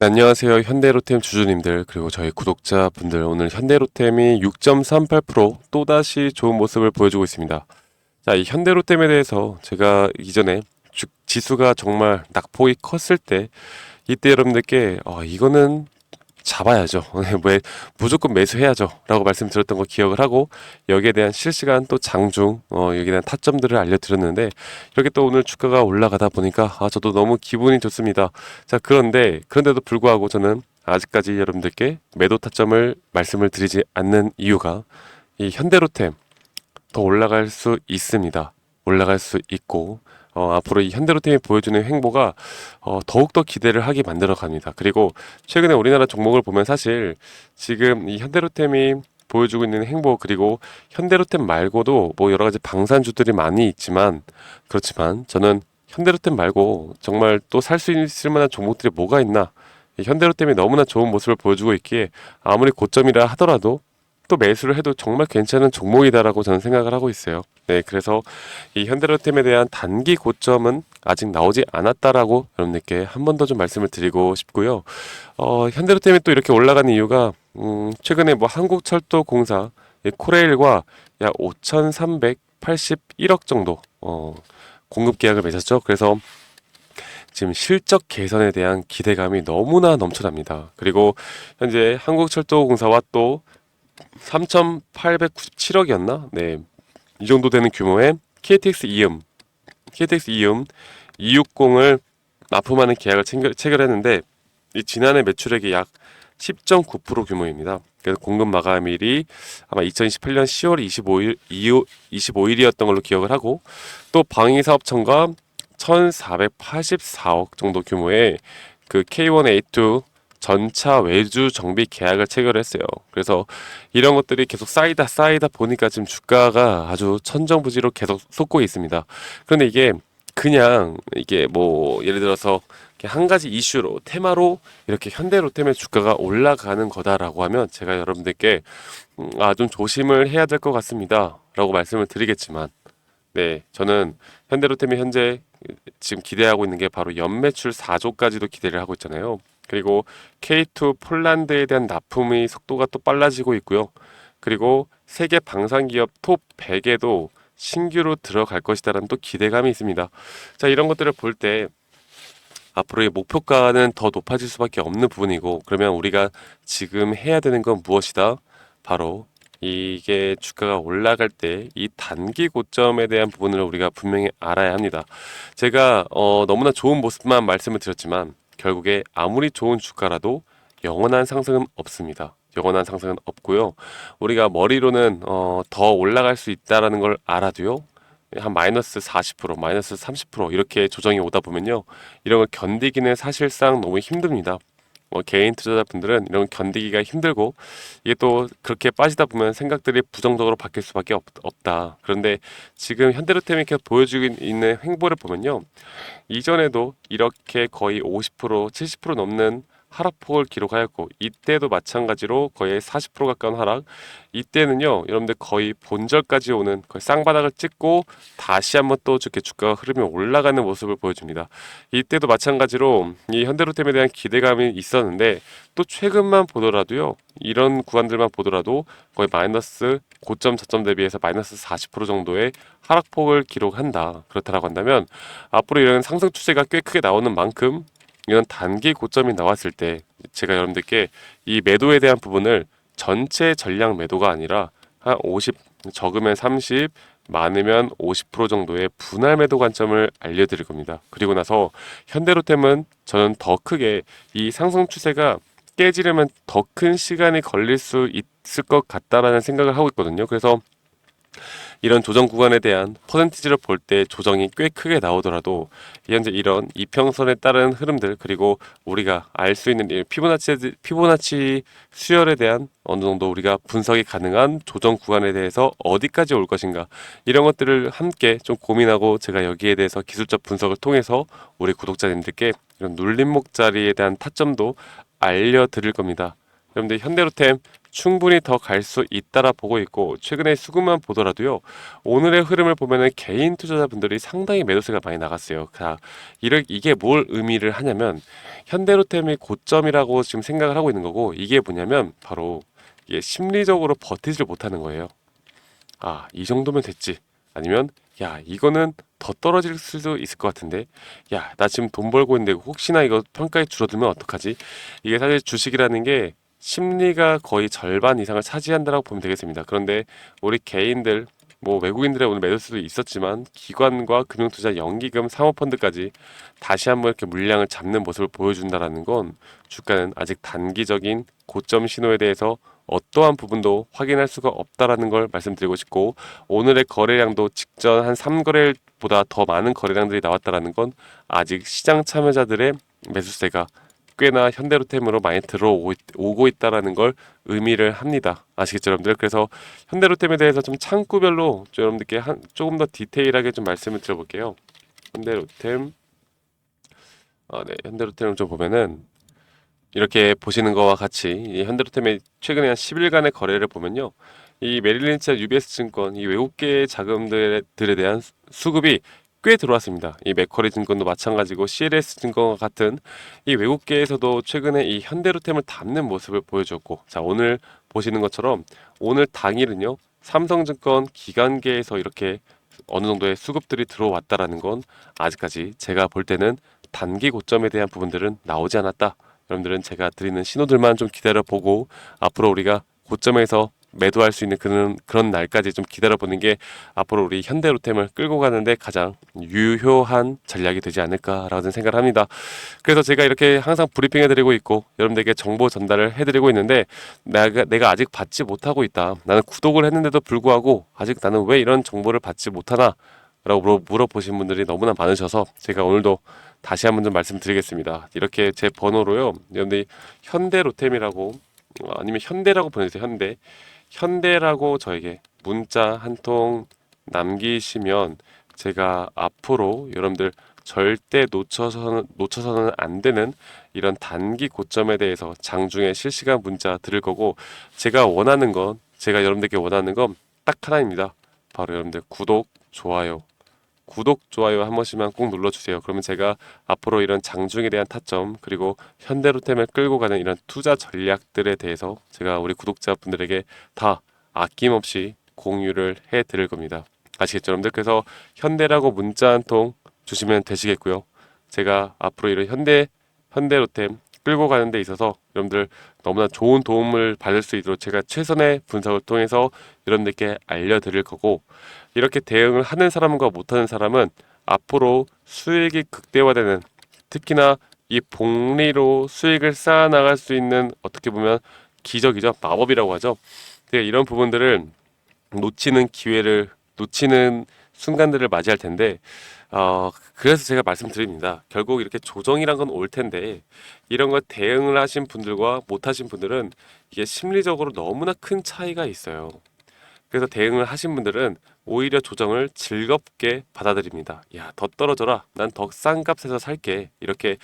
안녕하세요. 현대로템 주주님들 그리고 저희 구독자분들, 오늘 현대로템이 6.38% 또다시 좋은 모습을 보여주고 있습니다. 자, 이 현대로템에 대해서 제가 이전에 지수가 정말 낙폭이 컸을 때, 이때 여러분들께 이거는 잡아야죠. 무조건 매수해야죠. 라고 말씀드렸던 거 기억을 하고, 여기에 대한 실시간 또 장중, 여기에 대한 타점들을 알려드렸는데, 이렇게 또 오늘 주가가 올라가다 보니까, 저도 너무 기분이 좋습니다. 자, 그런데도 불구하고 저는 아직까지 여러분들께 매도 타점을 말씀을 드리지 않는 이유가, 이 현대로템 더 올라갈 수 있습니다. 올라갈 수 있고, 앞으로 이 현대로템이 보여주는 행보가 더욱더 기대를 하게 만들어 갑니다. 그리고 최근에 우리나라 종목을 보면 사실 지금 이 현대로템이 보여주고 있는 행보, 그리고 현대로템 말고도 뭐 여러 가지 방산주들이 많이 있지만, 그렇지만 저는 현대로템 말고 정말 또 살 수 있을 만한 종목들이 뭐가 있나, 이 현대로템이 너무나 좋은 모습을 보여주고 있기에 아무리 고점이라 하더라도 또 매수를 해도 정말 괜찮은 종목이다라고 저는 생각을 하고 있어요. 네, 그래서 이 현대로템에 대한 단기 고점은 아직 나오지 않았다라고 여러분들께 한 번 더 좀 말씀을 드리고 싶고요. 현대로템이 또 이렇게 올라가는 이유가, 최근에 뭐 한국철도공사 코레일과 약 5,381억 정도 공급 계약을 맺었죠. 그래서 지금 실적 개선에 대한 기대감이 너무나 넘쳐납니다. 그리고 현재 한국철도공사와 또 3,897억이었나? 네, 이 정도 되는 규모의 KTX 이음 260을 납품하는 계약을 체결했는데, 이 지난해 매출액이 약 10.9% 규모입니다. 그래서 공급 마감일이 아마 2028년 10월 25일이었던 걸로 기억을 하고, 또 방위사업청과 1,484억 정도 규모의 그 K1A2 전차 외주 정비 계약을 체결했어요. 그래서 이런 것들이 계속 쌓이다 보니까 지금 주가가 아주 천정부지로 계속 솟고 있습니다. 그런데 이게 뭐 예를 들어서 한 가지 이슈로 테마로 이렇게 현대로템의 주가가 올라가는 거다라고 하면, 제가 여러분들께 좀 조심을 해야 될 것 같습니다 라고 말씀을 드리겠지만, 네, 저는 현대로템이 현재 지금 기대하고 있는 게 바로 연매출 4조까지도 기대를 하고 있잖아요. 그리고 K2 폴란드에 대한 납품의 속도가 또 빨라지고 있고요. 그리고 세계 방산기업 톱 100에도 신규로 들어갈 것이다라는 또 기대감이 있습니다. 자, 이런 것들을 볼 때 앞으로의 목표가는 더 높아질 수밖에 없는 부분이고, 그러면 우리가 지금 해야 되는 건 무엇이다? 바로 이게 주가가 올라갈 때 이 단기 고점에 대한 부분을 우리가 분명히 알아야 합니다. 제가 너무나 좋은 모습만 말씀을 드렸지만, 결국에 아무리 좋은 주가라도 영원한 상승은 없습니다. 영원한 상승은 없고요. 우리가 머리로는 더 올라갈 수 있다라는 걸 알아도요, 한 마이너스 40%, 마이너스 30% 이렇게 조정이 오다 보면요, 이런 걸 견디기는 사실상 너무 힘듭니다. 개인 투자자분들은 이런 걸 견디기가 힘들고, 이게 또 그렇게 빠지다 보면 생각들이 부정적으로 바뀔 수밖에 없다. 그런데 지금 현대로템이 이렇게 보여주고 있는 행보를 보면요, 이전에도 이렇게 거의 50%, 70% 넘는 하락폭을 기록하였고, 이때도 마찬가지로 거의 40% 가까운 하락. 이때는요, 여러분들 거의 본절까지 오는 거의 쌍바닥을 찍고 다시 한번 또 이렇게 주가가 흐르며 올라가는 모습을 보여줍니다. 이때도 마찬가지로 이 현대로템에 대한 기대감이 있었는데, 또 최근만 보더라도요, 이런 구간들만 보더라도 거의 마이너스 고점 저점 대비해서 마이너스 40% 정도의 하락폭을 기록한다. 그렇다라고 한다면 앞으로 이런 상승 추세가 꽤 크게 나오는 만큼, 이런 단기 고점이 나왔을 때 제가 여러분들께 이 매도에 대한 부분을 전체 전량 매도가 아니라 한 50, 적으면 30, 많으면 50% 정도의 분할 매도 관점을 알려드릴 겁니다. 그리고 나서 현대로템은 저는 더 크게 이 상승 추세가 깨지려면 더 큰 시간이 걸릴 수 있을 것 같다라는 생각을 하고 있거든요. 그래서 이런 조정 구간에 대한 퍼센티지를 볼 때 조정이 꽤 크게 나오더라도, 현재 이런 이평선에 따른 흐름들, 그리고 우리가 알 수 있는 이 피보나치 수열에 대한 어느 정도 우리가 분석이 가능한 조정 구간에 대해서 어디까지 올 것인가, 이런 것들을 함께 좀 고민하고, 제가 여기에 대해서 기술적 분석을 통해서 우리 구독자님들께 이런 눌림목 자리에 대한 타점도 알려드릴 겁니다. 여러분들 현대로템 충분히 더 갈 수 있다라 보고 있고, 최근에 수급만 보더라도요, 오늘의 흐름을 보면은 개인 투자자분들이 상당히 매도세가 많이 나갔어요. 자, 이게 뭘 의미를 하냐면 현대로템이 고점이라고 지금 생각을 하고 있는 거고, 이게 뭐냐면 바로 이게 심리적으로 버티질 못하는 거예요. 아, 이 정도면 됐지. 아니면 야, 이거는 더 떨어질 수도 있을 것 같은데, 야, 나 지금 돈 벌고 있는데 혹시나 이거 평가에 줄어들면 어떡하지? 이게 사실 주식이라는 게 심리가 거의 절반 이상을 차지한다고 보면 되겠습니다. 그런데 우리 개인들, 뭐 외국인들의 오늘 매도수도 있었지만 기관과 금융투자, 연기금, 사모펀드까지 다시 한번 이렇게 물량을 잡는 모습을 보여준다라는 건, 주가는 아직 단기적인 고점 신호에 대해서 어떠한 부분도 확인할 수가 없다라는 걸 말씀드리고 싶고, 오늘의 거래량도 직전 한 3거래일보다 더 많은 거래량들이 나왔다라는 건 아직 시장 참여자들의 매수세가 꽤나 현대로템으로 많이 들어오고 있다라는 걸 의미를 합니다. 아시겠죠, 여러분들? 그래서 현대로템에 대해서 좀 창구별로 좀 여러분들께 조금 더 디테일하게 좀 말씀을 드려볼게요. 현대로템, 네, 현대로템을 좀 보면은 이렇게 보시는 거와 같이 이 현대로템의 최근에 한 10일간의 거래를 보면요, 이 메릴린치와 UBS 증권, 이 외국계 자금들에 대한 수급이 꽤 들어왔습니다. 이 맥쿼리 증권도 마찬가지고 CLS 증권과 같은 이 외국계에서도 최근에 이 현대로템을 담는 모습을 보여줬고, 자, 오늘 보시는 것처럼 오늘 당일은요, 삼성증권 기관계에서 이렇게 어느 정도의 수급들이 들어왔다라는 건 아직까지 제가 볼 때는 단기 고점에 대한 부분들은 나오지 않았다. 여러분들은 제가 드리는 신호들만 좀 기다려보고, 앞으로 우리가 고점에서 매도할 수 있는 그런 날까지 좀 기다려보는 게 앞으로 우리 현대로템을 끌고 가는데 가장 유효한 전략이 되지 않을까라는 생각을 합니다. 그래서 제가 이렇게 항상 브리핑해드리고 있고 여러분들에게 정보 전달을 해드리고 있는데, 내가 아직 받지 못하고 있다, 나는 구독을 했는데도 불구하고 아직 나는 왜 이런 정보를 받지 못하나 라고 물어보신 분들이 너무나 많으셔서 제가 오늘도 다시 한번 좀 말씀드리겠습니다. 이렇게 제 번호로요, 여러분들이 현대로템이라고, 아니면 현대라고 보내주세요. 현대라고 저에게 문자 한 통 남기시면 제가 앞으로 여러분들 절대 놓쳐서는 안 되는 이런 단기 고점에 대해서 장중에 실시간 문자 드릴 거고, 제가 여러분들께 원하는 건 딱 하나입니다. 바로 여러분들 구독, 좋아요 한 번씩만 꼭 눌러주세요. 그러면 제가 앞으로 이런 장중에 대한 타점, 그리고 현대로템을 끌고 가는 이런 투자 전략들에 대해서 제가 우리 구독자분들에게 다 아낌없이 공유를 해드릴 겁니다. 아시겠죠, 여러분들? 그래서 현대라고 문자 한 통 주시면 되시겠고요. 제가 앞으로 이런 현대로템 끌고 가는 데 있어서 여러분들 너무나 좋은 도움을 받을 수 있도록 제가 최선의 분석을 통해서 여러분들께 알려드릴 거고, 이렇게 대응을 하는 사람과 못하는 사람은 앞으로 수익이 극대화되는, 특히나 이 복리로 수익을 쌓아나갈 수 있는, 어떻게 보면 기적이죠, 마법이라고 하죠. 이런 부분들을 놓치는 순간들을 맞이할 텐데, 그래서 제가 말씀드립니다. 결국 이렇게 조정이란 건 올 텐데, 이런 거 대응을 하신 분들과 못 하신 분들은 이게 심리적으로 너무나 큰 차이가 있어요. 그래서 대응을 하신 분들은 오히려 조정을 즐겁게 받아들입니다. 야, 더 떨어져라, 난 더 싼 값에서 살게, 이렇게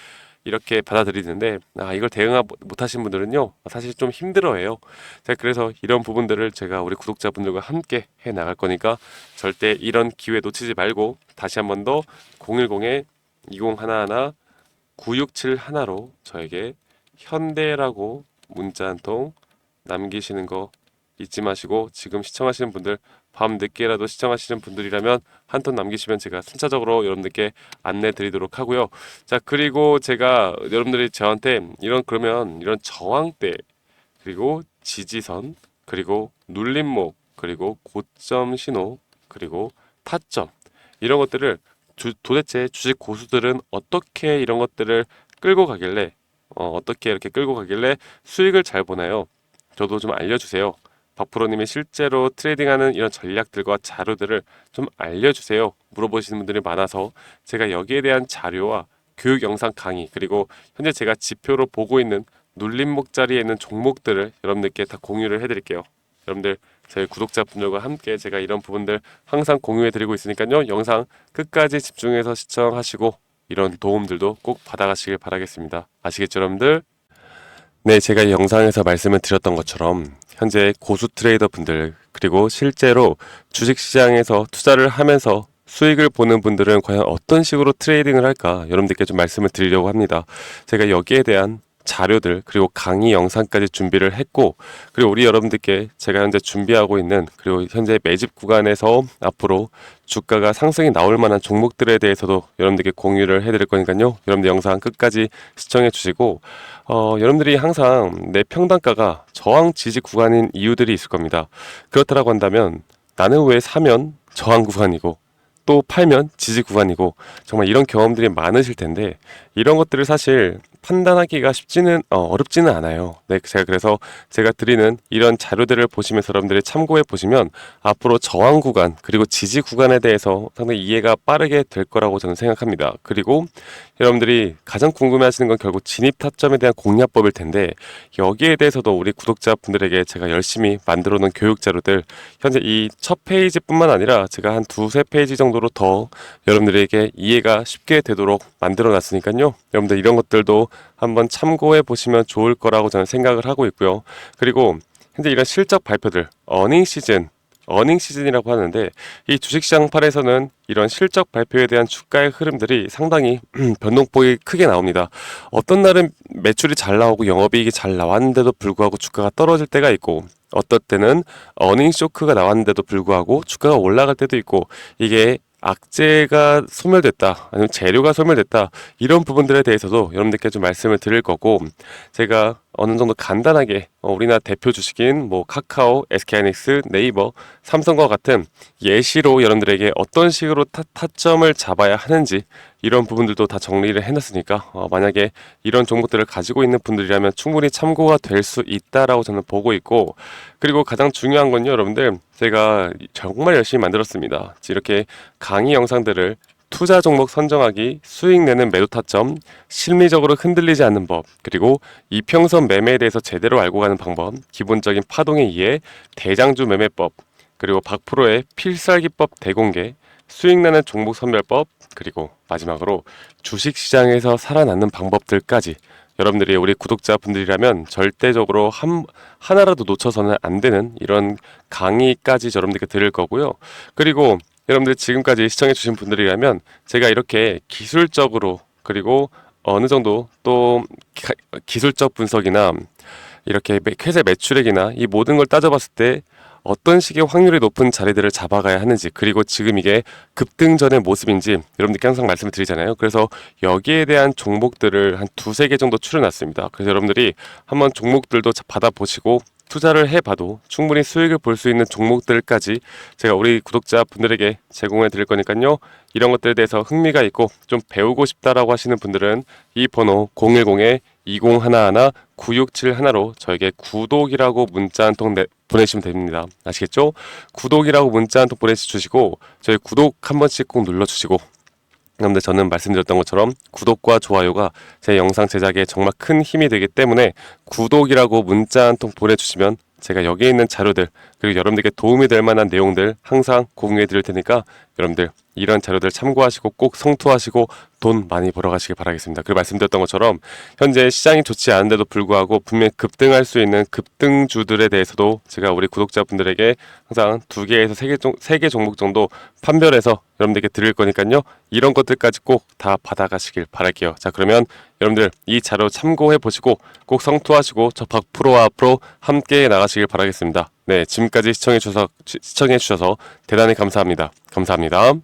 받아들이는데, 이걸 대응 못하신 분들은요, 사실 좀 힘들어해요. 자, 그래서 이런 부분들을 제가 우리 구독자분들과 함께 해 나갈 거니까 절대 이런 기회 놓치지 말고, 다시 한 번 더 010-2011-9671로 저에게 현대라고 문자 한 통 남기시는 거 잊지 마시고, 지금 시청하시는 분들, 밤 늦게라도 시청하시는 분들이라면 한 톤 남기시면 제가 순차적으로 여러분들께 안내 드리도록 하고요. 자, 그리고 제가 여러분들이 저한테 그러면 이런 저항대, 그리고 지지선, 그리고 눌림목, 그리고 고점 신호, 그리고 타점, 이런 것들을 도대체 주식 고수들은 어떻게 이런 것들을 끌고 가길래, 어떻게 이렇게 끌고 가길래 수익을 잘 보나요? 저도 좀 알려주세요. 박프로님이 실제로 트레이딩하는 이런 전략들과 자료들을 좀 알려주세요, 물어보시는 분들이 많아서 제가 여기에 대한 자료와 교육 영상 강의, 그리고 현재 제가 지표로 보고 있는 눌림목 자리에 있는 종목들을 여러분들께 다 공유를 해드릴게요. 여러분들, 저희 구독자분들과 함께 제가 이런 부분들 항상 공유해드리고 있으니까요, 영상 끝까지 집중해서 시청하시고 이런 도움들도 꼭 받아가시길 바라겠습니다. 아시겠죠, 여러분들? 네, 제가 이 영상에서 말씀을 드렸던 것처럼 현재 고수 트레이더 분들 그리고 실제로 주식시장에서 투자를 하면서 수익을 보는 분들은 과연 어떤 식으로 트레이딩을 할까 여러분들께 좀 말씀을 드리려고 합니다. 제가 여기에 대한 자료들 그리고 강의 영상까지 준비를 했고, 그리고 우리 여러분들께 제가 현재 준비하고 있는 그리고 현재 매집 구간에서 앞으로 주가가 상승이 나올 만한 종목들에 대해서도 여러분들께 공유를 해드릴 거니까요. 여러분들 영상 끝까지 시청해 주시고, 여러분들이 항상 내 평단가가 저항 지지 구간인 이유들이 있을 겁니다. 그렇다고 한다면 나는 왜 사면 저항 구간이고 또 팔면 지지 구간이고 정말 이런 경험들이 많으실 텐데, 이런 것들을 사실 판단하기가 쉽지는 어렵지는 않아요. 네, 그래서 제가 드리는 이런 자료들을 보시면서 여러분들이 참고해 보시면 앞으로 저항 구간 그리고 지지 구간에 대해서 상당히 이해가 빠르게 될 거라고 저는 생각합니다. 그리고 여러분들이 가장 궁금해하시는 건 결국 진입 타점에 대한 공략법일 텐데, 여기에 대해서도 우리 구독자분들에게 제가 열심히 만들어 놓은 교육 자료들 현재 이 첫 페이지뿐만 아니라 제가 한 두세 페이지 정도로 더 여러분들에게 이해가 쉽게 되도록 만들어 놨으니까요. 여러분들 이런 것들도 한번 참고해 보시면 좋을 거라고 저는 생각을 하고 있고요. 그리고 현재 이런 실적 발표들, 어닝 시즌이라고 하는데, 이 주식시장 팔에서는 이런 실적 발표에 대한 주가의 흐름들이 상당히 변동폭이 크게 나옵니다. 어떤 날은 매출이 잘 나오고 영업이익이 잘 나왔는데도 불구하고 주가가 떨어질 때가 있고, 어떨 때는 어닝 쇼크가 나왔는데도 불구하고 주가가 올라갈 때도 있고, 이게 악재가 소멸됐다 아니면 재료가 소멸됐다 이런 부분들에 대해서도 여러분들께 좀 말씀을 드릴 거고, 제가 어느 정도 간단하게 우리나라 대표 주식인 뭐 카카오, SK하이닉스, 네이버, 삼성과 같은 예시로 여러분들에게 어떤 식으로 타점을 잡아야 하는지 이런 부분들도 다 정리를 해놨으니까 만약에 이런 종목들을 가지고 있는 분들이라면 충분히 참고가 될 수 있다라고 저는 보고 있고, 그리고 가장 중요한 건요, 여러분들 제가 정말 열심히 만들었습니다. 이렇게 강의 영상들을 투자 종목 선정하기, 수익 내는 매도 타점, 심리적으로 흔들리지 않는 법, 그리고 이평선 매매에 대해서 제대로 알고 가는 방법, 기본적인 파동의 이해, 대장주 매매법, 그리고 박프로의 필살기법 대공개, 수익 내는 종목 선별법, 그리고 마지막으로 주식시장에서 살아남는 방법들까지 여러분들이 우리 구독자분들이라면 절대적으로 하나라도 놓쳐서는 안 되는 이런 강의까지 여러분들께 드릴 거고요. 그리고 여러분들 지금까지 시청해주신 분들이라면 제가 이렇게 기술적으로 그리고 어느 정도 또 기술적 분석이나 이렇게 회사 매출액이나 이 모든 걸 따져봤을 때 어떤 식의 확률이 높은 자리들을 잡아가야 하는지, 그리고 지금 이게 급등 전의 모습인지 여러분들께 항상 말씀을 드리잖아요. 그래서 여기에 대한 종목들을 한 두세 개 정도 추려놨습니다. 그래서 여러분들이 한번 종목들도 받아보시고 투자를 해봐도 충분히 수익을 볼 수 있는 종목들까지 제가 우리 구독자분들에게 제공해 드릴 거니까요. 이런 것들에 대해서 흥미가 있고 좀 배우고 싶다라고 하시는 분들은 이 번호 010-2011-9671로 저에게 구독이라고 문자 한 통 보내시면 됩니다. 아시겠죠? 구독이라고 문자 한 통 보내주시고 저희 구독 한 번씩 꼭 눌러주시고, 그런데 저는 말씀드렸던 것처럼 구독과 좋아요가 제 영상 제작에 정말 큰 힘이 되기 때문에 구독이라고 문자 한 통 보내주시면 제가 여기에 있는 자료들 그리고 여러분들께 도움이 될 만한 내용들 항상 공유해 드릴 테니까 여러분들 이런 자료들 참고하시고 꼭 성투하시고 돈 많이 벌어가시길 바라겠습니다. 그리고 말씀드렸던 것처럼 현재 시장이 좋지 않은데도 불구하고 분명히 급등할 수 있는 급등주들에 대해서도 제가 우리 구독자분들에게 항상 2개에서 3개 종목 정도 판별해서 여러분들께 드릴 거니까요. 이런 것들까지 꼭 다 받아가시길 바랄게요. 자, 그러면 여러분들 이 자료 참고해 보시고 꼭 성투하시고 저 박프로와 앞으로 함께 나가시길 바라겠습니다. 네, 지금까지 시청해 주셔서 대단히 감사합니다. 감사합니다.